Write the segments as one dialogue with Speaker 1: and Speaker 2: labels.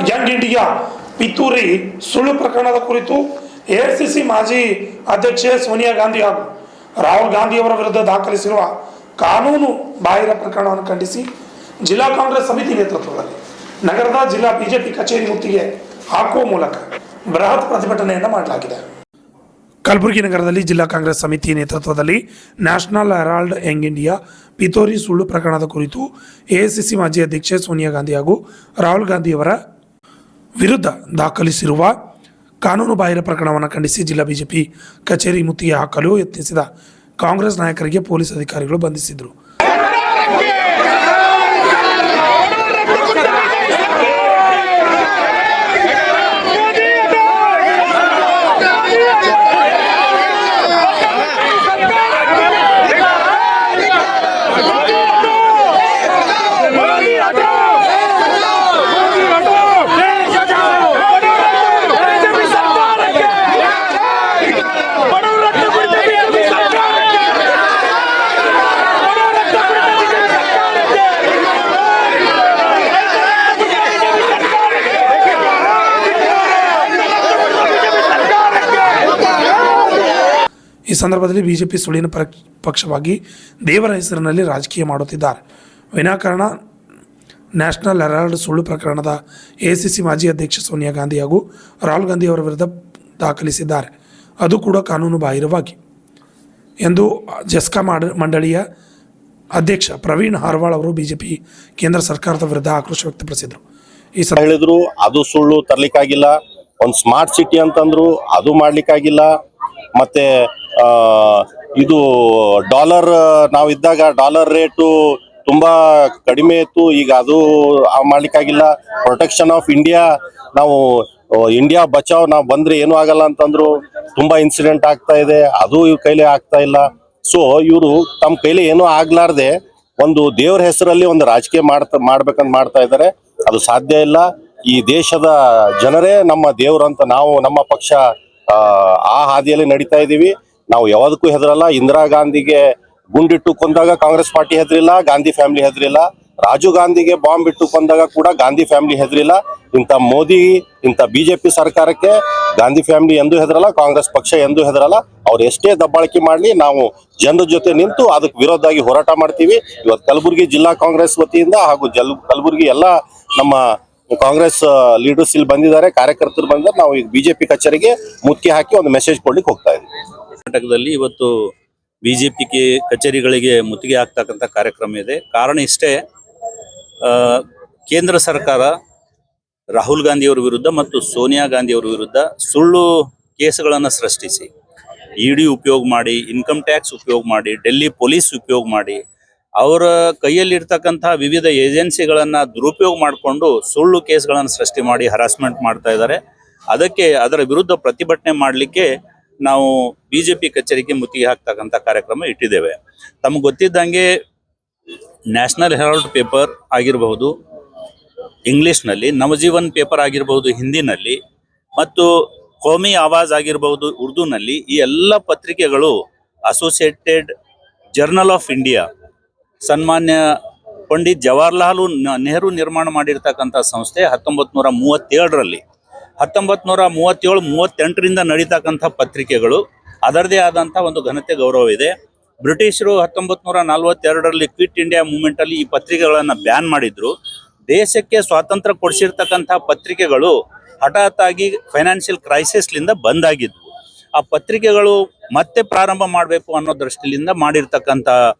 Speaker 1: Young India ಪಿತೂರಿ ಸುಳ್ಳು ಪ್ರಕರಣದ ಕುರಿತು ಎಐಸಿಸಿ ಮಾಜಿ ಅಧ್ಯಕ್ಷೆ ಸೋನಿಯಾ ಗಾಂಧಿ ಹಾಗೂ ರಾಹುಲ್ ಗಾಂಧಿ ಅವರ ವಿರುದ್ಧ ದಾಖಲಿಸಿರುವ ಕಾನೂನು ಬಾಹಿರ ಪ್ರಕರಣವನ್ನು ಖಂಡಿಸಿ ಜಿಲ್ಲಾ ಕಾಂಗ್ರೆಸ್ ಸಮಿತಿ ನೇತೃತ್ವದಲ್ಲಿ ನಗರದ ಜಿಲ್ಲಾ ಬಿಜೆಪಿ ಕಚೇರಿ ಮುತ್ತಿಗೆ ಹಾಕುವ ಮೂಲಕ ಬೃಹತ್ ಪ್ರತಿಭಟನೆಯನ್ನು ಮಾಡಲಾಗಿದೆ. ಕಲಬುರಗಿ ನಗರದಲ್ಲಿ ಜಿಲ್ಲಾ ಕಾಂಗ್ರೆಸ್ ಸಮಿತಿ ನೇತೃತ್ವದಲ್ಲಿ ನ್ಯಾಷನಲ್ ಹೆರಾಲ್ಡ್ ಯಂಗ್ ಇಂಡಿಯಾ ಪಿತೂರಿ ಸುಳ್ಳು ಪ್ರಕರಣದ ಕುರಿತು ಎಐಸಿಸಿ ಮಾಜಿ ಅಧ್ಯಕ್ಷೆ ಸೋನಿಯಾ ಗಾಂಧಿ ಹಾಗೂ ರಾಹುಲ್ ಗಾಂಧಿಯವರ ವಿರುದ್ಧ ದಾಖಲಿಸಿರುವ ಕಾನೂನು ಬಾಹಿರ ಪ್ರಕರಣವನ್ನು ಖಂಡಿಸಿ ಜಿಲ್ಲಾ ಬಿಜೆಪಿ ಕಚೇರಿ ಮುತ್ತಿಗೆ ಹಾಕಲು ಯತ್ನಿಸಿದ ಕಾಂಗ್ರೆಸ್ ನಾಯಕರಿಗೆ ಪೊಲೀಸ್ ಅಧಿಕಾರಿಗಳು ಬಂಧಿಸಿದರು. ಈ ಸಂದರ್ಭದಲ್ಲಿ ಬಿಜೆಪಿ ಸುಳ್ಳಿನ ಪಕ್ಷವಾಗಿ ದೇವರ ಹೆಸರಿನಲ್ಲಿ ರಾಜಕೀಯ ಮಾಡುತ್ತಿದ್ದಾರೆ. ವಿನಾಕಾರಣ ನ್ಯಾಷನಲ್ ಹೆರಾಲ್ಡ್ ಸುಳ್ಳು ಪ್ರಕರಣದ ಎಐಸಿಸಿ ಮಾಜಿ ಅಧ್ಯಕ್ಷ ಸೋನಿಯಾ ಗಾಂಧಿ ಹಾಗೂ ರಾಹುಲ್ ಗಾಂಧಿ ಅವರ ವಿರುದ್ಧ ದಾಖಲಿಸಿದ್ದಾರೆ, ಅದು ಕೂಡ ಕಾನೂನು ಬಾಹಿರವಾಗಿ ಎಂದು ಜೆಸ್ಕಾ ಮಂಡಳಿಯ ಅಧ್ಯಕ್ಷ ಪ್ರವೀಣ್ ಹಾರ್ವಾಳ್ ಅವರು ಬಿಜೆಪಿ ಕೇಂದ್ರ ಸರ್ಕಾರದ ವಿರುದ್ಧ ಆಕ್ರೋಶ ವ್ಯಕ್ತಪಡಿಸಿದರು. ಈ
Speaker 2: ಹೇಳಿದ್ರು ಅದು ಸುಳ್ಳು ತರಲಿಕ್ಕಾಗಿಲ್ಲ. ಒಂದು ಸ್ಮಾರ್ಟ್ ಸಿಟಿ ಅಂತಂದ್ರು ಅದು ಮಾಡ್ಲಿಕ್ಕಾಗಿಲ್ಲ. ಮತ್ತೆ ಇದು ಡಾಲರ್ ನಾವಿದ್ದಾಗ ಡಾಲರ್ ರೇಟು ತುಂಬಾ ಕಡಿಮೆ ಇತ್ತು, ಈಗ ಅದು ಮಾಡ್ಲಿಕ್ಕಾಗಿಲ್ಲ. ಪ್ರೊಟೆಕ್ಷನ್ ಆಫ್ ಇಂಡಿಯಾ, ನಾವು ಇಂಡಿಯಾ ಬಚಾವ್ ನಾವು ಬಂದ್ರೆ ಏನೂ ಆಗಲ್ಲ ಅಂತಂದ್ರು. ತುಂಬಾ ಇನ್ಸಿಡೆಂಟ್ ಆಗ್ತಾ ಇದೆ, ಅದು ಇವ್ರ ಕೈಲಿ ಆಗ್ತಾ ಇಲ್ಲ. ಸೊ ಇವರು ತಮ್ಮ ಕೈಲಿ ಏನೂ ಆಗ್ಲಾರ್ದೆ ಒಂದು ದೇವ್ರ ಹೆಸರಲ್ಲಿ ಒಂದು ರಾಜಕೀಯ ಮಾಡ್ಬೇಕಂತ ಮಾಡ್ತಾ ಇದ್ದಾರೆ. ಅದು ಸಾಧ್ಯ ಇಲ್ಲ. ಈ ದೇಶದ ಜನರೇ ನಮ್ಮ ದೇವ್ರು ಅಂತ ನಾವು ನಮ್ಮ ಪಕ್ಷ ಆ ಹಾದಿಯಲ್ಲಿ ನಡೀತಾ ಇದೀವಿ. ನಾವು ಯಾವದಕ್ಕೂ ಹೆದರಲ್ಲ. ಇಂದಿರಾ ಗಾಂಧಿಗೆ ಗುಂಡಿಟ್ಟು ಕೊಂದಾಗ ಕಾಂಗ್ರೆಸ್ ಪಾರ್ಟಿ ಹೆದರಿಲ್ಲ, ಗಾಂಧಿ ಫ್ಯಾಮಿಲಿ ಹೆದರಿಲ್ಲ. ರಾಜೀವ್ ಗಾಂಧಿಗೆ ಬಾಂಬ್ ಇಟ್ಟು ಕೊಂದಾಗ ಕೂಡ ಗಾಂಧಿ ಫ್ಯಾಮಿಲಿ ಹೆದರಿಲ್ಲ. ಇಂಥ ಮೋದಿ ಇಂಥ ಬಿಜೆಪಿ ಸರ್ಕಾರಕ್ಕೆ ಗಾಂಧಿ ಫ್ಯಾಮಿಲಿ ಎಂದೂ ಹೆದರಲ್ಲ, ಕಾಂಗ್ರೆಸ್ ಪಕ್ಷ ಎಂದೂ ಹೆದರಲ್ಲ. ಅವ್ರು ಎಷ್ಟೇ ದಬ್ಬಾಳಿಕೆ ಮಾಡಲಿ ನಾವು ಜನರ ಜೊತೆ ನಿಂತು ಅದಕ್ಕೆ ವಿರೋಧವಾಗಿ ಹೋರಾಟ ಮಾಡ್ತೀವಿ. ಇವತ್ತು ಕಲಬುರಗಿ ಜಿಲ್ಲಾ ಕಾಂಗ್ರೆಸ್ ವತಿಯಿಂದ ಹಾಗೂ ಕಲಬುರಗಿ ಎಲ್ಲ ನಮ್ಮ ಕಾಂಗ್ರೆಸ್ ಲೀಡರ್ಸ್ ಇಲ್ಲಿ ಬಂದಿದ್ದಾರೆ, ಕಾರ್ಯಕರ್ತರು ಬಂದಿದ್ದಾರೆ. ನಾವು ಈಗ ಬಿಜೆಪಿ ಕಚೇರಿಗೆ ಮುತ್ತಿಗೆ ಹಾಕಿ ಒಂದು ಮೆಸೇಜ್ ಕೊಡ್ಲಿಕ್ಕೆ ಹೋಗ್ತಾ ಇದ್ದೀವಿ.
Speaker 3: ಕರ್ನಾಟಕದಲ್ಲಿ ಇವತ್ತು ಬಿಜೆಪಿ ಕಚೇರಿಗಳಿಗೆ ಮುತ್ತಿಗೆ ಹಾಕ್ತಕ್ಕಂಥ ಕಾರ್ಯಕ್ರಮ ಇದೆ. ಕಾರಣ ಇಷ್ಟೇ, ಕೇಂದ್ರ ಸರ್ಕಾರ ರಾಹುಲ್ ಗಾಂಧಿಯವರ ವಿರುದ್ಧ ಮತ್ತು ಸೋನಿಯಾ ಗಾಂಧಿಯವರ ವಿರುದ್ಧ ಸುಳ್ಳು ಕೇಸುಗಳನ್ನು ಸೃಷ್ಟಿಸಿ ಇಡಿ ಉಪಯೋಗ ಮಾಡಿ, ಇನ್ಕಮ್ ಟ್ಯಾಕ್ಸ್ ಉಪಯೋಗ ಮಾಡಿ, ಡೆಲ್ಲಿ ಪೊಲೀಸ್ ಉಪಯೋಗ ಮಾಡಿ, ಅವರ ಕೈಯಲ್ಲಿರ್ತಕ್ಕಂಥ ವಿವಿಧ ಏಜೆನ್ಸಿಗಳನ್ನು ದುರುಪಯೋಗ ಮಾಡಿಕೊಂಡು ಸುಳ್ಳು ಕೇಸ್ಗಳನ್ನು ಸೃಷ್ಟಿ ಮಾಡಿ ಹರಾಸ್ಮೆಂಟ್ ಮಾಡ್ತಾ ಇದ್ದಾರೆ. ಅದರ ವಿರುದ್ಧ ಪ್ರತಿಭಟನೆ ಮಾಡಲಿಕ್ಕೆ ನಾವು ಬಿಜೆಪಿ ಕಚೇರಿಗೆ ಮುತ್ತಿಗೆ ಹಾಕ್ತಕ್ಕಂಥ ಕಾರ್ಯಕ್ರಮ ಇಟ್ಟಿದ್ದೇವೆ. ತಮಗೆ ಗೊತ್ತಿದ್ದಂಗೆ ನ್ಯಾಷನಲ್ ಹೆರಾಲ್ಡ್ ಪೇಪರ್ ಆಗಿರಬಹುದು ಇಂಗ್ಲೀಷ್ನಲ್ಲಿ, ನವಜೀವನ್ ಪೇಪರ್ ಆಗಿರಬಹುದು ಹಿಂದಿನಲ್ಲಿ, ಮತ್ತು ಕೋಮಿ ಆವಾಜ್ ಆಗಿರಬಹುದು ಉರ್ದುನಲ್ಲಿ, ಈ ಎಲ್ಲ ಪತ್ರಿಕೆಗಳು ಅಸೋಸಿಯೇಟೆಡ್ ಜರ್ನಲ್ ಆಫ್ ಇಂಡಿಯಾ ಸನ್ಮಾನ್ಯ ಪಂಡಿತ್ ಜವಾಹರ್ಲಾಲ್ ನೆಹರು ನಿರ್ಮಾಣ ಮಾಡಿರ್ತಕ್ಕಂಥ ಸಂಸ್ಥೆ 1937ರಲ್ಲಿ 1937-38ರಿಂದ ನಡೀತಕ್ಕಂಥ ಪತ್ರಿಕೆಗಳು. ಅದರದೇ ಆದಂಥ ಒಂದು ಘನತೆ ಗೌರವ ಇದೆ. ಬ್ರಿಟಿಷರು 1942ರಲ್ಲಿ ಕ್ವಿಟ್ ಇಂಡಿಯಾ ಮೂವ್ಮೆಂಟಲ್ಲಿ ಈ ಪತ್ರಿಕೆಗಳನ್ನು ಬ್ಯಾನ್ ಮಾಡಿದ್ರು. ದೇಶಕ್ಕೆ ಸ್ವಾತಂತ್ರ್ಯ ಕೊಡಿಸಿರ್ತಕ್ಕಂಥ ಪತ್ರಿಕೆಗಳು ಹಠಾತ್ ಆಗಿ ಫೈನಾನ್ಷಿಯಲ್ ಕ್ರೈಸಿಸ್ಲಿಂದ ಬಂದಾಗಿದ್ವು. ಆ ಪತ್ರಿಕೆಗಳು ಮತ್ತೆ ಪ್ರಾರಂಭ ಮಾಡಬೇಕು ಅನ್ನೋ ದೃಷ್ಟಿಯಿಂದ ಮಾಡಿರ್ತಕ್ಕಂಥ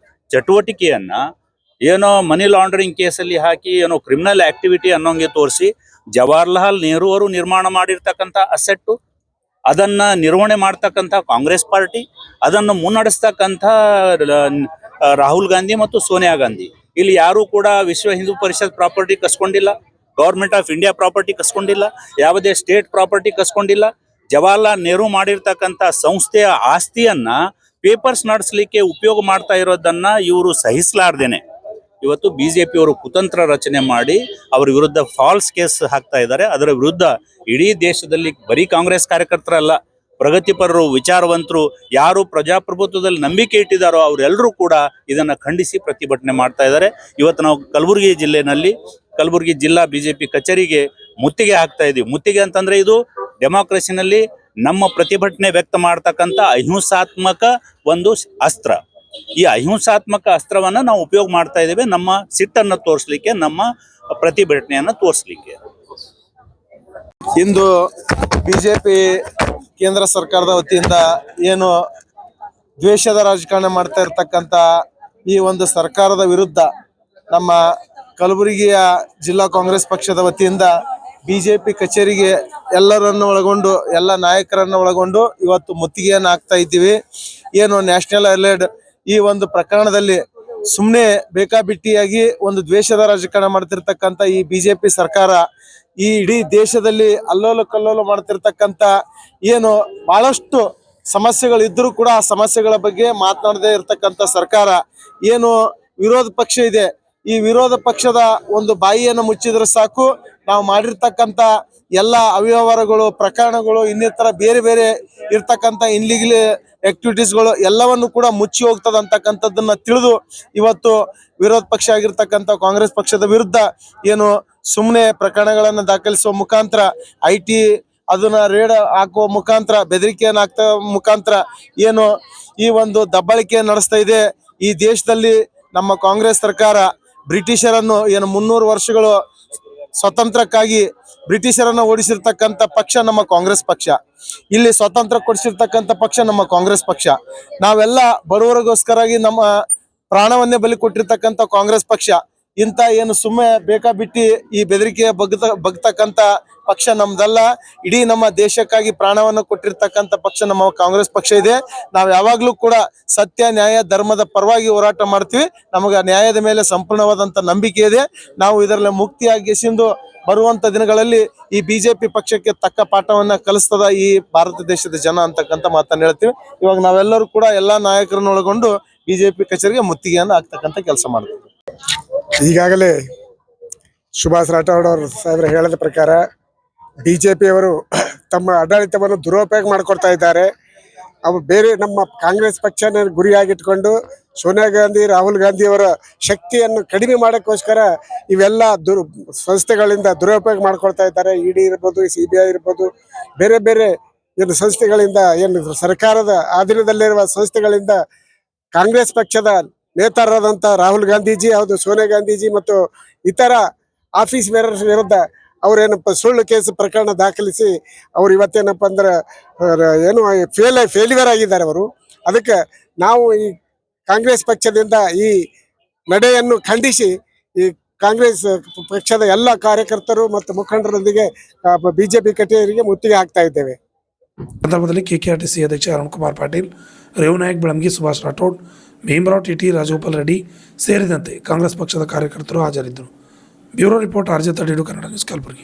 Speaker 3: ಚಟುವಟಿಕೆಯನ್ನ ಏನೋ ಮನಿ ಲಾಂಡ್ರಿಂಗ್ ಕೇಸಲ್ಲಿ ಹಾಕಿ ಏನೋ ಕ್ರಿಮಿನಲ್ ಆಕ್ಟಿವಿಟಿ ಅನ್ನೋಂಗೆ ತೋರಿಸಿ, ಜವಾಹರ್ಲಾಲ್ ನೆಹರು ಅವರು ನಿರ್ಮಾಣ ಮಾಡಿರ್ತಕ್ಕಂಥ ಅಸೆಟ್ಟು, ಅದನ್ನ ನಿರ್ವಹಣೆ ಮಾಡ್ತಕ್ಕಂಥ ಕಾಂಗ್ರೆಸ್ ಪಾರ್ಟಿ, ಅದನ್ನು ಮುನ್ನಡೆಸ್ತಕ್ಕಂಥ ರಾಹುಲ್ ಗಾಂಧಿ ಮತ್ತು ಸೋನಿಯಾ ಗಾಂಧಿ. ಇಲ್ಲಿ ಯಾರೂ ಕೂಡ ವಿಶ್ವ ಹಿಂದೂ ಪರಿಷತ್ ಪ್ರಾಪರ್ಟಿ ಕಸ್ಕೊಂಡಿಲ್ಲ, ಗೌರ್ಮೆಂಟ್ ಆಫ್ ಇಂಡಿಯಾ ಪ್ರಾಪರ್ಟಿ ಕಸ್ಕೊಂಡಿಲ್ಲ, ಯಾವುದೇ ಸ್ಟೇಟ್ ಪ್ರಾಪರ್ಟಿ ಕಸ್ಕೊಂಡಿಲ್ಲ. ಜವಾಹರ್ಲಾಲ್ ನೆಹರು ಮಾಡಿರ್ತಕ್ಕಂಥ ಸಂಸ್ಥೆಯ ಆಸ್ತಿಯನ್ನ ಪೇಪರ್ಸ್ ನಡೆಸಲಿಕ್ಕೆ ಉಪಯೋಗ ಮಾಡ್ತಾ ಇರೋದನ್ನ ಇವರು ಸಹಿಸಲಾರ್ದೇನೆ ಇವತ್ತು ಬಿಜೆಪಿಯವರು ಕುತಂತ್ರ ರಚನೆ ಮಾಡಿ ಅವರ ವಿರುದ್ಧ ಫಾಲ್ಸ್ ಕೇಸ್ ಹಾಕ್ತಾ ಇದ್ದಾರೆ. ಅದರ ವಿರುದ್ಧ ಇಡೀ ದೇಶದಲ್ಲಿ ಬರೀ ಕಾಂಗ್ರೆಸ್ ಕಾರ್ಯಕರ್ತರಲ್ಲ, ಪ್ರಗತಿಪರರು, ವಿಚಾರವಂತರು, ಯಾರು ಪ್ರಜಾಪ್ರಭುತ್ವದಲ್ಲಿ ನಂಬಿಕೆ ಇಟ್ಟಿದ್ದಾರೋ ಅವರೆಲ್ಲರೂ ಕೂಡ ಇದನ್ನು ಖಂಡಿಸಿ ಪ್ರತಿಭಟನೆ ಮಾಡ್ತಾ ಇದ್ದಾರೆ. ಇವತ್ತು ನಾವು ಕಲಬುರಗಿ ಜಿಲ್ಲೆಯಲ್ಲಿ ಕಲಬುರಗಿ ಜಿಲ್ಲಾ ಬಿಜೆಪಿ ಕಚೇರಿಗೆ ಮುತ್ತಿಗೆ ಹಾಕ್ತಾ ಇದೀವಿ. ಮುತ್ತಿಗೆ ಅಂತಂದ್ರೆ ಇದು ಡೆಮಾಕ್ರಸಿನಲ್ಲಿ ನಮ್ಮ ಪ್ರತಿಭಟನೆ ವ್ಯಕ್ತ ಮಾಡ್ತಕ್ಕಂಥ ಅಹಿಂಸಾತ್ಮಕ ಒಂದು ಅಸ್ತ್ರ. ಈ ಅಹಿಂಸಾತ್ಮಕ ಅಸ್ತ್ರವನ್ನ ನಾವು ಉಪಯೋಗ ಮಾಡ್ತಾ ಇದ್ದೇವೆ ನಮ್ಮ ಸಿಟ್ಟನ್ನು ತೋರಿಸ್ಲಿಕ್ಕೆ, ನಮ್ಮ ಪ್ರತಿಭಟನೆಯನ್ನ ತೋರಿಸ್ಲಿಕ್ಕೆ.
Speaker 4: ಇಂದು ಬಿಜೆಪಿ ಕೇಂದ್ರ ಸರ್ಕಾರದ ವತಿಯಿಂದ ಏನು ದ್ವೇಷದ ರಾಜಕಾರಣ ಮಾಡ್ತಾ ಇರ್ತಕ್ಕಂಥ ಈ ಒಂದು ಸರ್ಕಾರದ ವಿರುದ್ಧ ನಮ್ಮ ಕಲಬುರಗಿಯ ಜಿಲ್ಲಾ ಕಾಂಗ್ರೆಸ್ ಪಕ್ಷದ ವತಿಯಿಂದ ಬಿಜೆಪಿ ಕಚೇರಿಗೆ ಎಲ್ಲರನ್ನು ಒಳಗೊಂಡು ಎಲ್ಲ ನಾಯಕರನ್ನು ಒಳಗೊಂಡು ಇವತ್ತು ಮುತ್ತಿಗೆಯನ್ನು ಹಾಕ್ತಾ ಇದ್ದೀವಿ. ಏನು ನ್ಯಾಷನಲ್ ಹೈಲೈಟ್ ಈ ಒಂದು ಪ್ರಕರಣದಲ್ಲಿ ಸುಮ್ಮನೆ ಬೇಕಾಬಿಟ್ಟಿಯಾಗಿ ಒಂದು ದ್ವೇಷದ ರಾಜಕಾರಣ ಮಾಡ್ತಿರ್ತಕ್ಕಂಥ ಈ ಬಿಜೆಪಿ ಸರ್ಕಾರ ಈ ಇಡೀ ದೇಶದಲ್ಲಿ ಅಲ್ಲೋಲ ಕಲ್ಲೋಲ ಮಾಡ್ತಿರ್ತಕ್ಕಂಥ ಏನು ಬಹಳಷ್ಟು ಸಮಸ್ಯೆಗಳು ಇದ್ರೂ ಕೂಡ ಆ ಸಮಸ್ಯೆಗಳ ಬಗ್ಗೆ ಮಾತನಾಡದೇ ಇರತಕ್ಕಂಥ ಸರ್ಕಾರ, ಏನು ವಿರೋಧ ಪಕ್ಷ ಇದೆ, ಈ ವಿರೋಧ ಪಕ್ಷದ ಒಂದು ಬಾಯಿಯನ್ನು ಮುಚ್ಚಿದ್ರೆ ಸಾಕು, ನಾವು ಮಾಡಿರ್ತಕ್ಕಂಥ ಎಲ್ಲ ಅವ್ಯವಹಾರಗಳು, ಪ್ರಕರಣಗಳು, ಇನ್ನಿತರ ಬೇರೆ ಬೇರೆ ಇರ್ತಕ್ಕಂಥ ಇನ್ಲೀಗಲ್ ಆಕ್ಟಿವಿಟೀಸ್ಗಳು ಎಲ್ಲವನ್ನು ಕೂಡ ಮುಚ್ಚಿ ಹೋಗ್ತದೆ ಅಂತಕ್ಕಂಥದ್ದನ್ನ ತಿಳಿದು ಇವತ್ತು ವಿರೋಧ ಪಕ್ಷ ಆಗಿರ್ತಕ್ಕಂಥ ಕಾಂಗ್ರೆಸ್ ಪಕ್ಷದ ವಿರುದ್ಧ ಏನು ಸುಮ್ಮನೆ ಪ್ರಕರಣಗಳನ್ನು ದಾಖಲಿಸುವ ಮುಖಾಂತರ, IT ಅದನ್ನ ರೇಡ್ ಹಾಕುವ ಮುಖಾಂತರ, ಬೆದರಿಕೆಯನ್ನು ಹಾಕ್ತಾ ಮುಖಾಂತರ ಏನು ಈ ಒಂದು ದಬ್ಬಾಳಿಕೆ ನಡೆಸ್ತಾ ಇದೆ. ಈ ದೇಶದಲ್ಲಿ ನಮ್ಮ ಕಾಂಗ್ರೆಸ್ ಸರ್ಕಾರ ಬ್ರಿಟಿಷರನ್ನು ಏನು 300 ವರ್ಷಗಳು ಸ್ವತಂತ್ರಕ್ಕಾಗಿ ಬ್ರಿಟಿಷರನ್ನು ಓಡಿಸಿರ್ತಕ್ಕಂಥ ಪಕ್ಷ ನಮ್ಮ ಕಾಂಗ್ರೆಸ್ ಪಕ್ಷ. ಇಲ್ಲಿ ಸ್ವತಂತ್ರ ಕೊಡಿಸಿರ್ತಕ್ಕಂಥ ಪಕ್ಷ ನಮ್ಮ ಕಾಂಗ್ರೆಸ್ ಪಕ್ಷ. ನಾವೆಲ್ಲ ಬಡವರಿಗೋಸ್ಕರಾಗಿ ನಮ್ಮ ಪ್ರಾಣವನ್ನೇ ಬಲಿ ಕೊಟ್ಟಿರ್ತಕ್ಕಂಥ ಕಾಂಗ್ರೆಸ್ ಪಕ್ಷ. ಇಂಥ ಏನು ಸುಮ್ಮನೆ ಬೇಕಾಬಿಟ್ಟಿ ಈ ಬೆದರಿಕೆಯ ಬಗ್ತಕ್ಕಂಥ ಪಕ್ಷ ನಮ್ದಲ್ಲ. ಇಡೀ ನಮ್ಮ ದೇಶಕ್ಕಾಗಿ ಪ್ರಾಣವನ್ನು ಕೊಟ್ಟಿರ್ತಕ್ಕಂಥ ಪಕ್ಷ ನಮ್ಮ ಕಾಂಗ್ರೆಸ್ ಪಕ್ಷ ಇದೆ. ನಾವು ಯಾವಾಗ್ಲೂ ಕೂಡ ಸತ್ಯ, ನ್ಯಾಯ, ಧರ್ಮದ ಪರವಾಗಿ ಹೋರಾಟ ಮಾಡ್ತೀವಿ. ನಮಗೆ ನ್ಯಾಯದ ಮೇಲೆ ಸಂಪೂರ್ಣವಾದಂತ ನಂಬಿಕೆ ಇದೆ. ನಾವು ಇದರಲ್ಲಿ ಮುಕ್ತಿಯಾಗಿ ಸಿಂದು ಬರುವಂತ ದಿನಗಳಲ್ಲಿ ಈ ಬಿಜೆಪಿ ಪಕ್ಷಕ್ಕೆ ತಕ್ಕ ಪಾಠವನ್ನ ಕಲಿಸ್ತದ ಈ ಭಾರತ ದೇಶದ ಜನ ಅಂತಕ್ಕಂಥ ಮಾತನ್ನ ಹೇಳ್ತೀವಿ. ಇವಾಗ ನಾವೆಲ್ಲರೂ ಕೂಡ ಎಲ್ಲಾ ನಾಯಕರನ್ನು ಒಳಗೊಂಡು ಬಿಜೆಪಿ ಕಚೇರಿಗೆ ಮುತ್ತಿಗೆಯನ್ನು ಹಾಕ್ತಕ್ಕಂಥ ಕೆಲಸ ಮಾಡ್ತೀವಿ.
Speaker 5: ಈಗಾಗಲೇ ಸುಭಾಷ್ ರಾಠೋಡ್ ಅವರು ಸಾಹೇಬ್ರು ಹೇಳಿದ ಪ್ರಕಾರ ಬಿಜೆಪಿಯವರು ತಮ್ಮ ಆಡಳಿತವನ್ನು ದುರುಪಯೋಗ ಮಾಡ್ಕೊಳ್ತಾ ಇದ್ದಾರೆ. ಅವು ಬೇರೆ ನಮ್ಮ ಕಾಂಗ್ರೆಸ್ ಪಕ್ಷನ ಗುರಿಯಾಗಿಟ್ಕೊಂಡು ಸೋನಿಯಾ ಗಾಂಧಿ, ರಾಹುಲ್ ಗಾಂಧಿ ಅವರ ಶಕ್ತಿಯನ್ನು ಕಡಿಮೆ ಮಾಡೋಕ್ಕೋಸ್ಕರ ಇವೆಲ್ಲ ಸಂಸ್ಥೆಗಳಿಂದ ದುರುಪಯೋಗ ಮಾಡ್ಕೊಳ್ತಾ ಇದ್ದಾರೆ. ED ಇರ್ಬೋದು, CBI ಇರ್ಬೋದು, ಬೇರೆ ಬೇರೆ ಏನು ಸಂಸ್ಥೆಗಳಿಂದ, ಏನು ಸರ್ಕಾರದ ಅಧೀನದಲ್ಲಿರುವ ಸಂಸ್ಥೆಗಳಿಂದ ಕಾಂಗ್ರೆಸ್ ಪಕ್ಷದ ನೇತಾರರಾದಂಥ ರಾಹುಲ್ ಗಾಂಧೀಜಿ, ಹೌದು ಸೋನಿಯಾ ಗಾಂಧೀಜಿ ಮತ್ತು ಇತರ ಆಫೀಸ್ ಬೇರರ್ ವಿರುದ್ಧ ಅವ್ರೇನಪ್ಪ ಸುಳ್ಳು ಕೇಸ್ ಪ್ರಕರಣ ದಾಖಲಿಸಿ ಅವ್ರು ಇವತ್ತೇನಪ್ಪ ಅಂದ್ರೆ ಏನು ಫೇಲ್ಯೂರ್ ಆಗಿದ್ದಾರೆ ಅವರು. ಅದಕ್ಕೆ ನಾವು ಈ ಕಾಂಗ್ರೆಸ್ ಪಕ್ಷದಿಂದ ಈ ನಡೆಯನ್ನು ಖಂಡಿಸಿ ಈ ಕಾಂಗ್ರೆಸ್ ಪಕ್ಷದ ಎಲ್ಲ ಕಾರ್ಯಕರ್ತರು ಮತ್ತು ಮುಖಂಡರೊಂದಿಗೆ ಬಿಜೆಪಿ ಕಚೇರಿಗೆ ಮುತ್ತಿಗೆ ಹಾಕ್ತಾ ಇದ್ದೇವೆ.
Speaker 1: ಸಂದರ್ಭದಲ್ಲಿ KKRTC ಅಧ್ಯಕ್ಷ ಅರುಣ್ ಕುಮಾರ್ ಪಾಟೀಲ್, ರೇವನಾಯಕ್ ಬೆಳಂಗಿ, ಸುಭಾಷ್ ರಾಠೋಡ್, ಭೀಮರಾವ್ TT, ರಾಜಗೋಪಾಲ್ ರೆಡ್ಡಿ ಸೇರಿದಂತೆ ಕಾಂಗ್ರೆಸ್ ಪಕ್ಷದ ಕಾರ್ಯಕರ್ತರು ಹಾಜರಿದ್ದರು. Bureau report RJ32 Kannada news, Kalaburagi.